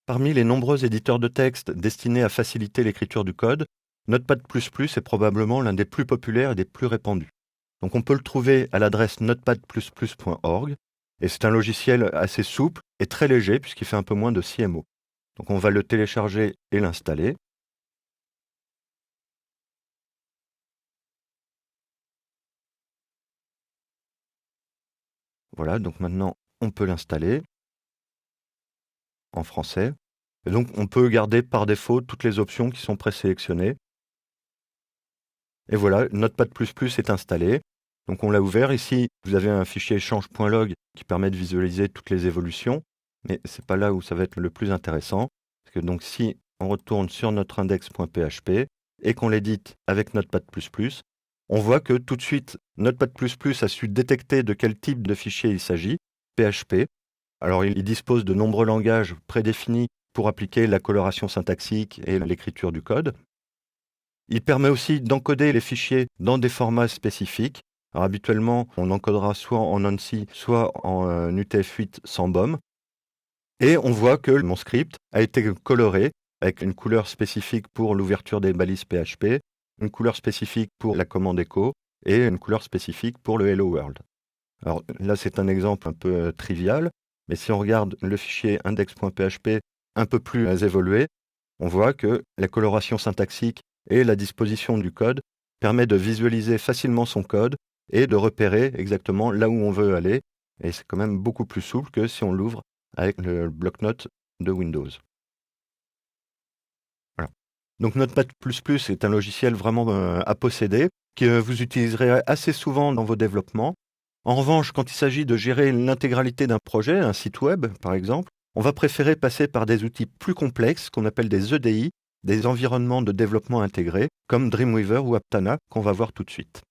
Parmi les nombreux éditeurs de texte destinés à faciliter l'écriture du code, Notepad++ est probablement l'un des plus populaires et des plus répandus. Donc on peut le trouver à l'adresse notepad++.org et c'est un logiciel assez souple et très léger puisqu'il fait un peu moins de 6 MO. Donc on va le télécharger et l'installer. Voilà, donc maintenant on peut l'installer en français. Et donc on peut garder par défaut toutes les options qui sont présélectionnées. Et voilà, Notepad++ est installé. Donc on l'a ouvert. Ici, vous avez un fichier change.log qui permet de visualiser toutes les évolutions. Mais ce n'est pas là où ça va être le plus intéressant. Parce que donc si on retourne sur notre index.php et qu'on l'édite avec Notepad++, on voit que tout de suite, Notepad++ a su détecter de quel type de fichier il s'agit, PHP. Alors il dispose de nombreux langages prédéfinis pour appliquer la coloration syntaxique et l'écriture du code. Il permet aussi d'encoder les fichiers dans des formats spécifiques. Alors, habituellement, on encodera soit en ANSI, soit en UTF-8 sans BOM. Et on voit que mon script a été coloré avec une couleur spécifique pour l'ouverture des balises PHP, une couleur spécifique pour la commande echo et une couleur spécifique pour le Hello World. Alors là, c'est un exemple un peu trivial, mais si on regarde le fichier index.php un peu plus évolué, on voit que la coloration syntaxique et la disposition du code permet de visualiser facilement son code et de repérer exactement là où on veut aller. Et c'est quand même beaucoup plus souple que si on l'ouvre avec le bloc-notes de Windows. Voilà. Donc Notepad++ est un logiciel vraiment à posséder, que vous utiliserez assez souvent dans vos développements. En revanche, quand il s'agit de gérer l'intégralité d'un projet, un site web par exemple, on va préférer passer par des outils plus complexes qu'on appelle des EDI, des environnements de développement intégrés, comme Dreamweaver ou Aptana, qu'on va voir tout de suite.